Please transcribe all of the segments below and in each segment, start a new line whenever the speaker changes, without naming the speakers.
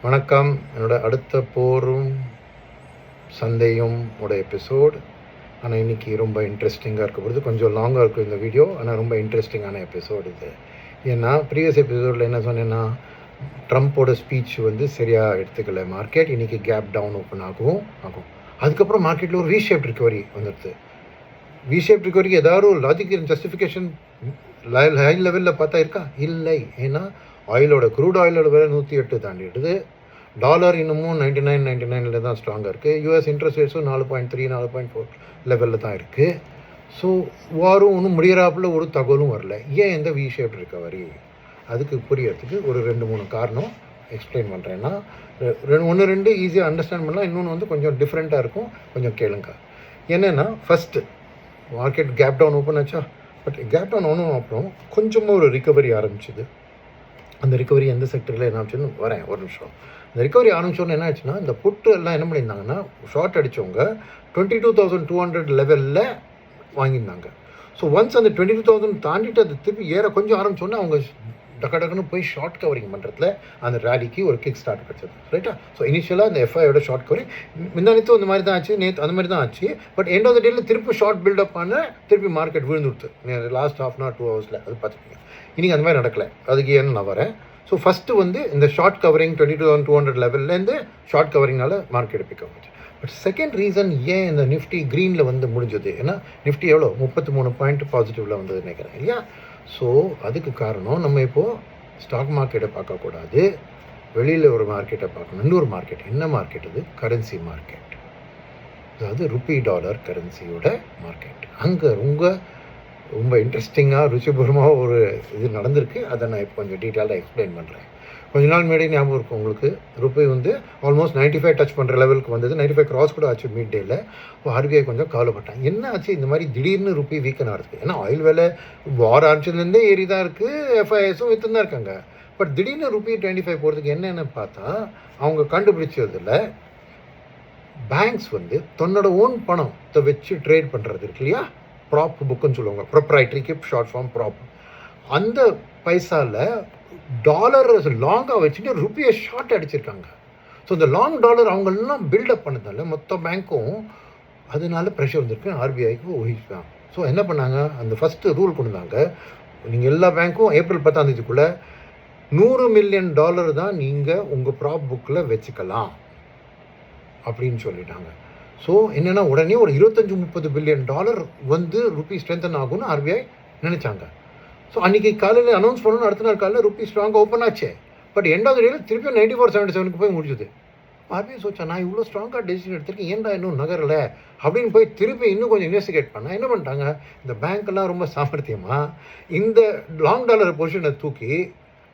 வணக்கம். என்னோட அடுத்த போரும் சந்தையும் எபிசோடு. ஆனால் இன்றைக்கி ரொம்ப இன்ட்ரெஸ்டிங்காக இருக்க பொழுது கொஞ்சம் லாங்காக இருக்கும் இந்த வீடியோ. ஆனால் ரொம்ப இன்ட்ரெஸ்டிங்கான எபிசோடு இது. ஏன்னா ப்ரீவியஸ் எபிசோடில் என்ன சொன்னேன்னா, ட்ரம்ப்போட ஸ்பீச் சரியாக எடுத்துக்கல மார்க்கெட். இன்றைக்கி கேப் டவுன் ஓப்பன் ஆகும். அதுக்கப்புறம் மார்க்கெட்டில் ஒரு ரீஷேப் ரிகவரி வந்துடுது. ரீஷேப் ரிகவரிக்கு ஏதாவது ஒரு லாஜிக் ஜஸ்டிஃபிகேஷன் ஹை லெவலில் பார்த்தா இருக்கா? இல்லை. ஏன்னா க்ரூட் ஆயிலோட விலை 108 தாண்டிடுது. டாலர் இன்னமும் 99 தான் ஸ்ட்ராங்காக இருக்குது. யூஎஸ் இன்ட்ரெஸ்ட் ரேட்ஸும் 4.3 4.4 லெவலில் தான் இருக்குது. ஸோ வாரும் ஒன்றும் முடிகிறாப்புல ஒரு தகவலும் வரல. ஏன் இந்த வி ஷேப் ரிகவரி? அதுக்கு புரியறதுக்கு ஒரு 2-3 காரணம் எக்ஸ்பிளைன் பண்ணுறேன்னா, 1-2 ஈஸியாக அண்டர்ஸ்டாண்ட் பண்ணலாம். இன்னொன்று கொஞ்சம் டிஃப்ரெண்ட்டாக இருக்கும். கொஞ்சம் கேளுங்க. என்னென்னா, first market gap down open ஆச்சா. பட் கேப் டவுன் ஒன்றும் அப்புறம் கொஞ்சமாக ஒரு ரிகவரி ஆரம்பிச்சுது. அந்த ரிகவரி எந்த செக்டரில் என்ன ஆச்சுன்னு வரேன் ஒரு நிமிஷம். இந்த ரிகவரி ஆரம்பிச்சோன்னு என்ன ஆச்சுன்னா, இந்த புட்டு எல்லாம் என்ன பண்ணியிருந்தாங்கன்னா, ஷார்ட் அடித்தவங்க 22,200 லெவலில் வாங்கியிருந்தாங்க. ஸோ ஒன்ஸ் அந்த 22,000 தாண்டிட்டு அது திருப்பி ஏற கொஞ்சம் ஆரம்பிச்சோன்னா அவங்க டக்குன்னு போய் ஷார்ட் கவரிங் பண்ணுறதுல அந்த ரேலிக்கு ஒரு கிக் ஸ்டார்ட் கிடச்சது. ரைட்டா? ஸோ இனிஷியலாக அந்த எஃப்ஐயோட ஷார்ட் கவரிங் முந்தானித்தும் அந்த மாதிரி தான் ஆச்சு, நேற்று அந்த மாதிரி தான் ஆச்சு. பட் எண்ட் ஆஃப் த டேயில் திருப்பி ஷார்ட் பில்டப் பண்ண திருப்பி மார்க்கெட் விழுந்துடுத்து லாஸ்ட் ஹாஃப் அன் ஹவர் 2 ஹவர்ஸில். அது பார்த்துக்கோங்க. இன்றைக்கி அந்த மாதிரி நடக்கலை. அதுக்கு ஏன்னு நான் வரேன். ஸோ ஃபஸ்ட்டு இந்த ஷார்ட் கவரிங் 22,200 லெவல்லேருந்து ஷார்ட் கவரிங்னால மார்க்கெட் பிக் ஆச்சு. பட் செகண்ட் ரீசன் ஏன் இந்த நிஃப்டி க்ரீனில் முடிஞ்சது, ஏன்னா நிஃப்டி எவ்வளோ 33 பாயிண்ட் பாசிட்டிவில் வந்தது நினைக்கிறேன் இல்லையா? ஸோ அதுக்கு காரணம் நம்ம இப்போது ஸ்டாக் மார்க்கெட்டை பார்க்கக்கூடாது, வெளியில் ஒரு மார்க்கெட்டை பார்க்கணும். இன்னொரு மார்க்கெட். என்ன மார்க்கெட்? அது கரன்சி மார்க்கெட். அதாவது ருப்பி டாலர் கரன்சியோட மார்க்கெட். அங்கே ரொம்ப இன்ட்ரெஸ்டிங்காக ருச்சிபூர்வமாக ஒரு இது நடந்திருக்கு. அதை நான் இப்போ கொஞ்சம் டீட்டெயிலாக எக்ஸ்பிளைன் பண்ணுறேன். கொஞ்ச நாள் முன்னாடி ஞாபகம் இருக்கும் உங்களுக்கு, ருப்பி ஆல்மோஸ்ட் 95 டச் பண்ணுற லெவலுக்கு வந்தது. 95 கிராஸ் கூட ஆச்சு மிட் டேயில். ஆர்பிஐ கொஞ்சம் கவலைப்பட்டாங்க. என்ன ஆச்சு இந்த மாதிரி திடீர்னு ருப்பி வீக்கன் ஆகுது? ஏன்னா ஆயில் விலை வார் ஆரம்பிச்சதுலேருந்தே ஏறி தான் இருக்குது, எஃப்ஐஎஸும் விற்று தான் இருக்காங்க. பட் திடீர்னு ருப்பி 25 போகிறதுக்கு என்னென்னு பார்த்தா, அவங்க கண்டுபிடிச்சதில் பேங்க்ஸ் தன்னோட ஓன் பணத்தை வச்சு ட்ரேட் பண்ணுறது இருக்கு இல்லையா, ப்ராப் புக்குன்னு சொல்லுவாங்க, ப்ரொப்ரைட்ரிக்கு ஷார்ட் ஃபார்ம் ப்ராப். அந்த பைசாவில் டாலர் லாங்காக வச்சுட்டு ருப்பியை ஷார்ட் அடிச்சிருக்காங்க. ஸோ இந்த லாங் டாலர் அவங்களெல்லாம் பில்டப் பண்ணதால மொத்த பேங்க்கும் அதனால ப்ரெஷர் வந்திருக்கு ஆர்பிஐக்கு ஊகிப்பாங்க. ஸோ என்ன பண்ணாங்க, அந்த ஃபஸ்ட்டு ரூல் கொண்டு வந்தாங்க, நீங்கள் எல்லா பேங்க்கும் ஏப்ரல் 10 $100 மில்லியன் தான் நீங்கள் உங்கள் ப்ராப் புக்கில் வச்சுக்கலாம் அப்படின்னு சொல்லிட்டாங்க. ஸோ என்னென்னா உடனே ஒரு 25-30 பில்லியன் ருப்பி ஸ்ட்ரென்தன் ஆகும்னு ஆர்பிஐ நினச்சாங்க. ஸோ அன்றைக்கி காலையில் அனௌன்ஸ் பண்ணணும், அடுத்த நாள் காலையில் ருப்பி ஸ்ட்ராங்காக ஓப்பன் ஆச்சு. பட் எண்ட் ஆஃப் த டேயில் திருப்பி 94.77 போய் முடிஞ்சுது. ஆர்பிஐ சோச்சா, நான் இவ்வளோ ஸ்ட்ராங்காக டெசிஷன் எடுத்திருக்கேன், ஏன்டா இன்னும் நகரலை அப்படின்னு போய் திருப்பி இன்னும் கொஞ்சம் இன்வெஸ்டிகேட் பண்ணால் என்ன பண்ணிட்டாங்க, இந்த பேங்க்கெல்லாம் ரொம்ப சாமர்த்தியமாக இந்த லாங் டாலர் பொசிஷனை தூக்கி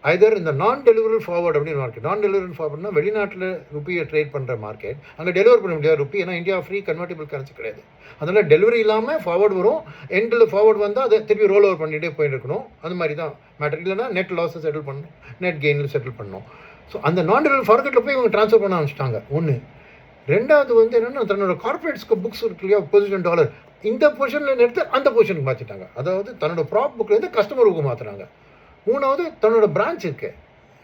ஐதர் இந்த நான் டெலிவரபிள் ஃபார்வர்ட் அப்படின்னு மார்க்கெட். நான் டெலிவரபிள் ஃபார்வர்ட்னா வெளிநாட்டில் ருப்பியை ட்ரேட் பண்ணுற மார்க்கெட். அங்கே டெலிவர் பண்ண முடியாது ருப்பி, ஏன்னா இந்தியா ஃப்ரீ கன்வெர்ட்டிபிள் கரன்சி கிடையாது. அதனால் டெலிவரி இல்லாமல் ஃபார்வர்ட் வரும், எண்டில் ஃபார்வர்ட் வந்தால் அதை திருப்பி ரோல் ஓவர் பண்ணிகிட்டே போயிட்டு இருக்கணும். அந்த மாதிரி தான் மேட்டர். இல்லைனா நெட் லாஸை செட்டில் பண்ணணும், நெட் கெயினில் செட்டில் பண்ணணும். ஸோ அந்த நான் டெலிவரி ஃபார்வர்ட்டில் போய் இவங்க ட்ரான்ஸ்ஃபர் பண்ண ஆரம்பிச்சிட்டாங்க. ஒன்று. ரெண்டாவது என்னென்னா, தன்னோட கார்பரேட்ஸ்க்கு புக்ஸ் இருக்கு இல்லையா, பொசிஷன் டாலர், இந்த பொசிஷனில் எடுத்து அந்த பொசிஷனுக்கு மாற்றிட்டாங்க. அதாவது தன்னோட ப்ராப் புக்லேருந்து கஸ்டமருக்கு மாற்றுறாங்க. மூணாவது, தன்னோட பிரான்ச் இருக்குது.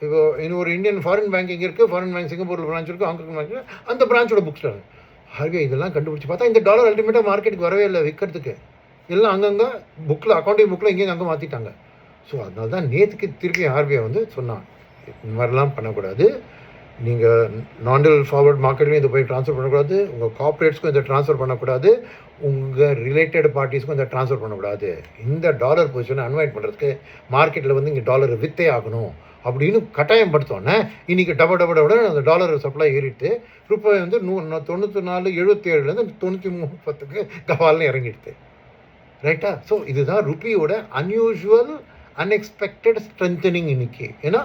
இப்போ இன்னொரு இந்தியன் ஃபாரின் பேங்கிங் இருக்குது, ஃபாரின் பேங்க் சிங்கப்பூரில் பிரான்ச் இருக்குது, ஹாங்காங் பிரான்ச் இருக்குது, அந்த பிரான்ச்சோட புக்ஸ் ஆர்பிஐ இதெல்லாம் கண்டுபிடிச்சி பார்த்தா இந்த டாலர் அல்டிமேட்டாக மார்க்கெட்டுக்கு வரவே இல்லை விற்கிறதுக்கு. எல்லாம் அங்கங்கே புக்கில் அக்கௌண்டிங் புக்கில் இங்கேயும் அங்கே மாற்றிட்டாங்க. ஸோ அதனால தான் நேற்றுக்கு திருப்பி ஆர்பிஐ சொன்னான், இந்த மாதிரிலாம் பண்ணக்கூடாது, நீங்கள் நான் டெலிவரபிள் ஃபார்வர்ட் மார்க்கெட்லையும் இதை போய் ட்ரான்ஸ்ஃபர் பண்ணக்கூடாது, உங்கள் கார்பரேட்ஸ்க்கும் இதை ட்ரான்ஸ்ஃபர் பண்ணக்கூடாது, உங்கள் ரிலேட்டட் பார்ட்டிஸ்க்கும் இதை ட்ரான்ஸ்ஃபர் பண்ணக்கூடாது. இந்த டாலர் பொசிஷனை அன்வைட் பண்ணுறதுக்கு மார்க்கெட்டில் இங்கே டாலர் விற்றே ஆகணும் அப்படின்னு கட்டாயம் படுத்தோன்னே இன்றைக்கி டபட அந்த டாலர் சப்ளை ஏறிட்டு ரூபாய் 94.77 93.10 கவால்னு இறங்கிடுது. ரைட்டா? ஸோ இதுதான் ருப்பியோட அன்யூஷுவல் அன்எக்ஸ்பெக்டட் ஸ்ட்ரென்தனிங் இன்னைக்கு. ஏன்னா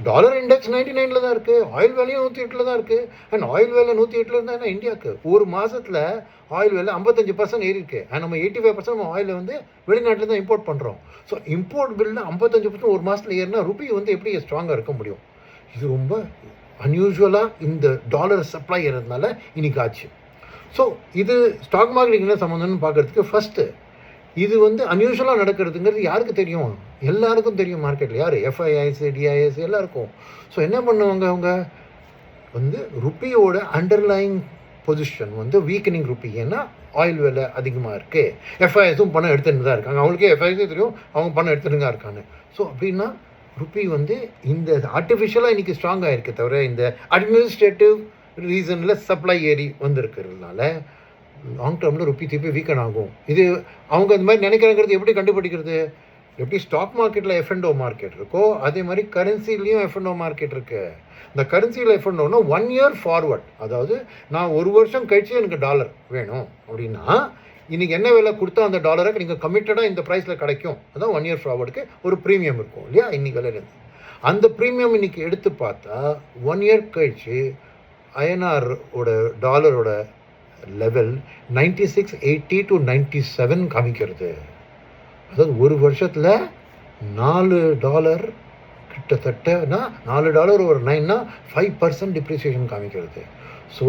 டாலர் இண்டெக்ஸ் 99 தான் இருக்குது, ஆயில் வேலையும் 108 தான் இருக்குது. அண்ட் ஆயில் வேலை 108 இருந்தால் என்ன, இந்தியாவுக்கு ஒரு மாதத்தில் ஆயில் வேலை 55% ஏறி இருக்குது. அண்ட் நம்ம 85% நம்ம ஆயில் வெளிநாட்டில் தான் இம்போர்ட் பண்ணுறோம். ஸோ இம்போர்ட் பில்லில் 55% ஒரு மாதத்தில் ஏறினா ருப்பி எப்படி ஸ்ட்ராங்காக இருக்க முடியும்? இது ரொம்ப அன்யூஷுவலாக இந்த டாலர் சப்ளை ஏறதுனால இன்னைக்கு ஆச்சு. ஸோ இது ஸ்டாக் மார்க்கெட்டுக்கு என்ன சம்மந்தம்னு பார்க்குறதுக்கு ஃபஸ்ட்டு இது அன்யூஷுவலாக நடக்கிறதுங்கிறது யாருக்கு தெரியும்? எல்லாருக்கும் தெரியும் மார்க்கெட்டில். யார்? எஃப்ஐஐஸ், டிஐஎஸ் எல்லாருக்கும். ஸோ என்ன பண்ணுவாங்க, அவங்க வந்து ருப்பியோட அண்டர்லைங் பொசிஷன் வந்து வீக்கனிங் ருப்பி. ஏன்னா ஆயில் விலை அதிகமாக இருக்குது, எஃப்ஐஎஸும் பணம் எடுத்துகிட்டு தான் இருக்காங்க, அவங்களுக்கே எஃப்ஐஎஸே தெரியும் அவங்க பணம் எடுத்துகிட்டு தான் இருக்காங்க. ஸோ அப்படின்னா ருப்பி வந்து இந்த ஆர்டிஃபிஷியலாக இன்றைக்கி ஸ்ட்ராங்காக இருக்கே தவிர இந்த அட்மினிஸ்ட்ரேட்டிவ் ரீசனில் சப்ளை ஏறி வந்திருக்கிறதுனால லாங் டேர்மில் ருப்பி திருப்பி வீக்கன் ஆகும். இது அவங்க இந்த மாதிரி நினைக்கிறாங்கிறது எப்படி கண்டுபிடிக்கிறது? எப்படி ஸ்டாக் மார்க்கெட்டில் எஃப்என்டோ மார்க்கெட் இருக்கோ அதே மாதிரி கரன்சிலையும் எஃப்என்டோ மார்க்கெட் இருக்குது. இந்த கரன்சியில் எஃப்என்டோன்னா 1 year ஃபார்வர்ட், அதாவது நான் 1 வருஷம் கழிச்சு எனக்கு டாலர் வேணும் அப்படின்னா இன்றைக்கி என்ன விலை கொடுத்தா அந்த டாலருக்கு நீங்கள் கமிட்டடாக இந்த ப்ரைஸில் கிடைக்கும். அதான் 1 year ஃபார்வர்டுக்கு ஒரு ப்ரீமியம் இருக்கும் இல்லையா இன்றைக்கி விலையிலேருந்து. அந்த ப்ரீமியம் இன்றைக்கி எடுத்து பார்த்தா 1 year கழிச்சு ஐஎன்ஆரோட டாலரோட லெவல் 96.80 to 97 காமிக்கிறது. அதாவது ஒரு வருஷத்தில் $4 கிட்டத்தட்டனா $4 ஒரு 9னா 5% டிப்ரிசியேஷன் காமிக்கிறது. ஸோ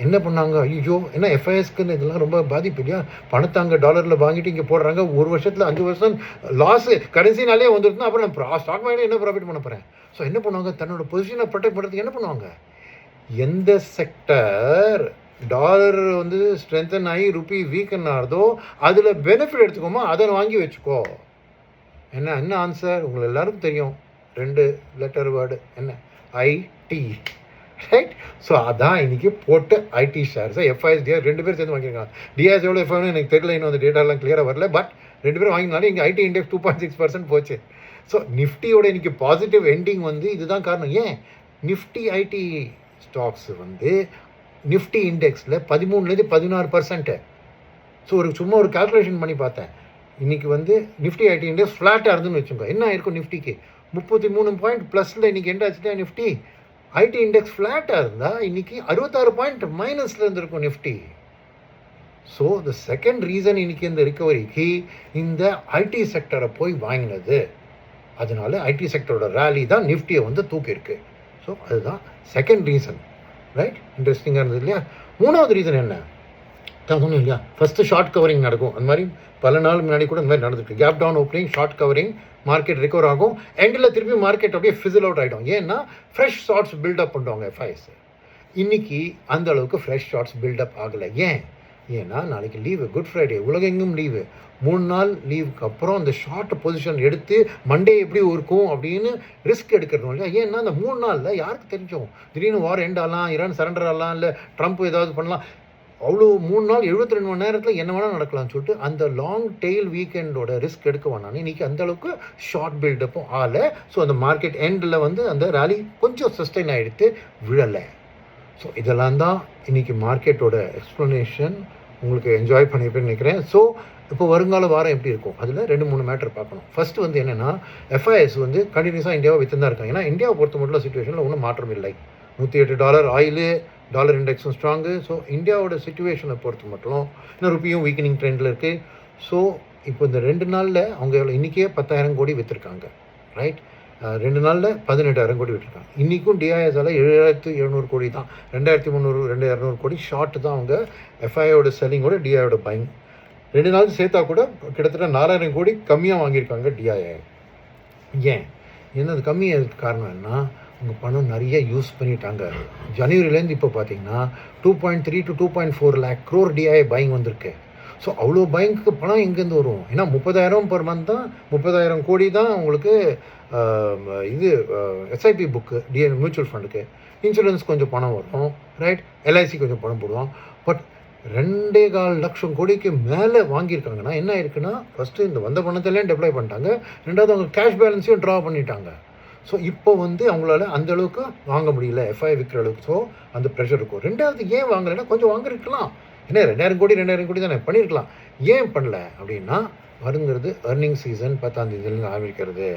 என்ன பண்ணாங்க, ஐயோ ஏன்னா எஃப்ஐஎஸ்க்குன்னு இதெல்லாம் ரொம்ப பாதிப்பு இல்லையா, பணத்தை அங்கே டாலரில் வாங்கிட்டு இங்கே போடுறாங்க, ஒரு வருஷத்தில் 5% லாஸு கரன்சினாலே வந்துருக்குன்னா அப்புறம் நான் ஸ்டாக் மார்க்கெட் என்ன ப்ராஃபிட் பண்ண போகிறேன். ஸோ என்ன பண்ணுவாங்க, தன்னோட பொசிஷனை ப்ரொடெக்ட் பண்ணுறதுக்கு என்ன பண்ணுவாங்க, எந்த செக்டர் டாலர் வந்து ஸ்ட்ரென்தன் ஆகி ருப்பி வீக்கன் ஆகிறதோ அதில் பெனிஃபிட் எடுத்துக்கோமா, அதை வாங்கி வச்சுக்கோ. என்ன ஆன்சர் உங்களுக்கு எல்லாருக்கும் தெரியும், 2 லெட்டர் வேர்டு என்ன, ஐடி, ரைட். ஸோ அதான் இன்றைக்கி போட்டு ஐடி ஷேர்ஸை எஃப்ஐஎஸ் டிஆர் 2 பேர் சேர்ந்து வாங்கியிருக்காங்க. டிஆர்ஸ் எவ்வளோ எஃப்ஐன்னு எனக்கு தெரியல, இன்னும் அந்த டேட்டாலாம் கிளியராக வரல, பட் 2 பேரும் வாங்கினாலும் இங்கே ஐடி இண்டெக்ஸ் 2.6% போச்சு. ஸோ நிஃப்டியோட இன்றைக்கி பாசிட்டிவ் எண்டிங் வந்து இதுதான் காரணம். ஏன் நிஃப்டி ஐடி ஸ்டாக்ஸ் வந்து நிஃப்டி இண்டெக்ஸில் 13-16%. ஸோ சும்மா ஒரு கால்குலேஷன் பண்ணி பார்த்தேன், இன்றைக்கி வந்து நிஃப்டி ஐடி இண்டெக்ஸ் ஃப்ளாட்டாக இருந்துன்னு வச்சுக்கோங்க, என்ன ஆயிருக்கும் நிஃப்டிக்கு 33 பாயிண்ட் ப்ளஸில் இன்றைக்கி என்ன ஆச்சுன்னா நிஃப்டி ஐடி இண்டெக்ஸ் ஃப்ளாட்டாக இருந்தால் இன்றைக்கி 66 பாயிண்ட் மைனஸில் இருந்திருக்கும் Nifty. So the second reason இன்றைக்கி இந்த ரிக்கவரிக்கு இந்த ஐடி செக்டரை போய் வாங்கினது, அதனால ஐடி செக்டரோட ரேலி தான் நிஃப்டியை வந்து தூக்கியிருக்கு. ஸோ அதுதான் செகண்ட் ரீசன், ரைட். இன்ட்ரெஸ்டிங்காக இருந்தது இல்லையா. மூணாவது ரீசன் என்ன தான் சொன்னேன் இல்லையா, ஃபஸ்ட்டு ஷார்ட் கவரிங் நடக்கும், அந்த மாதிரி பல நாள் முன்னாடி கூட இந்த மாதிரி நடந்துருக்கு. Gap down opening, short covering, market recover ஆகும், எண்டில் திருப்பி மார்க்கெட் அப்படியே ஃபிசில் அவுட் ஆகிடும். ஏன்னா ஃப்ரெஷ் ஷார்ட்ஸ் பில்டப் பண்ணுவாங்க எஃப்ஐஎஸ். இன்றைக்கி அந்த அளவுக்கு ஃப்ரெஷ் ஷார்ட்ஸ் பில்டப் ஆகலை. ஏன்னா நாளைக்கு லீவு, குட் ஃப்ரைடே, உலகெங்கும் லீவு. 3 நாள் லீவுக்கு அப்புறம் அந்த ஷார்ட் பொசிஷன் எடுத்து மண்டே எப்படி இருக்கும் அப்படின்னு ரிஸ்க் எடுக்கிறோம் இல்லையா. ஏன்னா அந்த 3 நாளில் யாருக்கு தெரிஞ்சோம், திடீர்னு வார் எண்ட் ஆகலாம், ஈரான் சரண்டர் ஆகலாம், இல்லை ட்ரம்ப் ஏதாவது பண்ணலாம். அவ்வளோ 3 நாள் 72 மணி நேரத்தில் என்ன வேணால் நடக்கலாம்னு சொல்லிட்டு அந்த லாங் டெய்ல் வீக்கெண்டோட ரிஸ்க் எடுக்க வேணான்னு இன்றைக்கி அந்தளவுக்கு ஷார்ட் பில்டப்பும் ஆகலை. ஸோ அந்த மார்க்கெட் எண்டில் வந்து அந்த ரேலி கொஞ்சம் சஸ்டெயின் ஆகிடுத்து, விழலை. ஸோ இதெல்லாம் தான் இன்றைக்கி மார்க்கெட்டோட எக்ஸ்ப்ளனேஷன். உங்களுக்கு என்ஜாய் பண்ணியிருப்பேன்னு நினைக்கிறேன். ஸோ இப்போ வருங்கால வாரம் எப்படி இருக்கும், அதில் 2-3 மேட்டர் பார்க்கணும். ஃபஸ்ட்டு வந்து என்னென்னா, எஃப்ஐஎஸ் வந்து கண்டினியூஸாக இந்தியாவை விற்று தான் இருக்காங்க. ஏன்னா இந்தியாவை பொறுத்த மட்டும் சுச்சுவேஷனில் ஒன்றும் மாற்றம் இல்லை. $108 ஆயிலு, டாலர் இண்டெக்ஸும் ஸ்ட்ராங்கு. ஸோ இந்தியாவோட சுச்சுவேஷனை பொறுத்த மட்டும் இன்னும் ருப்பியும் வீக்கனிங் ட்ரெண்டில் இருக்குது. ஸோ இப்போ இந்த 2 நாளில் அவங்க இன்றைக்கே 10,000 கோடி விற்றுருக்காங்க, ரைட். 2 நாளில் 18,000 கோடி விட்டுருக்காங்க. இன்றைக்கும் டிஐஎஸால் 7,700 கோடி தான், 2,300 2,200 கோடி ஷார்ட் தான் அவங்க எஃப்ஐயோட செல்லிங்கோட டிஐயோட பைங். 2 நாள் சேர்த்தா கூட கிட்டத்தட்ட 4,000 கோடி கம்மியாக வாங்கியிருக்காங்க டிஐஐ. ஏன்னா அது கம்மியாக காரணம் என்ன, அவங்க பணம் நிறைய யூஸ் பண்ணிட்டாங்க. ஜனவரிலேருந்து இப்போ பார்த்தீங்கன்னா 2.3 to 2.4 lakh crore டிஐ பைங் வந்திருக்கு. ஸோ அவ்வளோ பைங்க்கு பணம் எங்கேருந்து வரும்? ஏன்னா 30,000 per month தான், 30,000 கோடி தான் உங்களுக்கு இது எஸ்ஐபி புக்கு, மியூச்சுவல் ஃபண்டுக்கு. இன்சூரன்ஸ் கொஞ்சம் பணம் வரும், ரைட். எல்ஐசி கொஞ்சம் பணம் போடுவோம். பட் 2.25 லட்சம் கோடிக்கு மேலே வாங்கியிருக்காங்கன்னா என்ன இருக்குன்னா, ஃபஸ்ட்டு இந்த வந்த பணத்திலேயும் டெப்ளாய் பண்ணிட்டாங்க, 2வது அவங்க கேஷ் பேலன்ஸையும் ட்ரா பண்ணிட்டாங்க. ஸோ இப்போ வந்து அவங்களால அந்தளவுக்கு வாங்க முடியல, எஃப்ஐ விற்கிற அளவுக்கு. ஸோ அந்த ப்ரெஷர் இருக்கும். 2வது ஏன் வாங்கலைன்னா, கொஞ்சம் வாங்கிருக்கலாம், ஏன்னா 2,000 கோடி தானே பண்ணியிருக்கலாம். ஏன் பண்ணல அப்படின்னா, வருங்கிறது ஏர்னிங் சீசன் 10ஆம் தேதியிலேருந்து ஆரம்பிக்கிறது.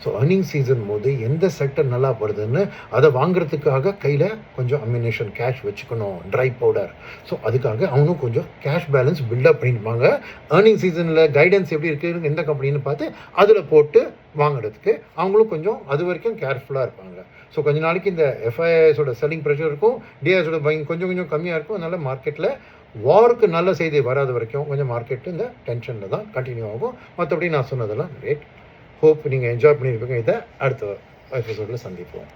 ஸோ ஏர்னிங் சீசன் போது எந்த செக்டர் நல்லா படுதுன்னு அதை வாங்குறதுக்காக கையில் கொஞ்சம் அம்யூனேஷன் கேஷ் வச்சுக்கணும், ட்ரை பவுடர். ஸோ அதுக்காக அவனும் கொஞ்சம் கேஷ் பேலன்ஸ் பில்டப் பண்ணியிருப்பாங்க. ஏர்னிங் சீசனில் கைடன்ஸ் எப்படி இருக்குது, எந்த கம்பெனின்னு பார்த்து அதில் போட்டு வாங்குறதுக்கு அவங்களும் கொஞ்சம் அது வரைக்கும் கேர்ஃபுல்லாக இருப்பாங்க. ஸோ கொஞ்ச நாளைக்கு இந்த எஃப்ஐஎஸோட செல்லிங் ப்ரெஷர் இருக்கும், டிஐஎஸோட பையிங் கொஞ்சம் கம்மியாக இருக்கும். அதனால் மார்க்கெட்டில் வாருக்கு நல்ல செய்தி வராத வரைக்கும் கொஞ்சம் மார்க்கெட்டு இந்த டென்ஷனில் தான் கண்டினியூ ஆகும். மற்றபடி நான் சொன்னதெல்லாம் ரேட். ஹோப் நீங்கள் என்ஜாய் பண்ணியிருப்பீங்க. இதை அடுத்த எபிசோடில் சந்திப்போம்.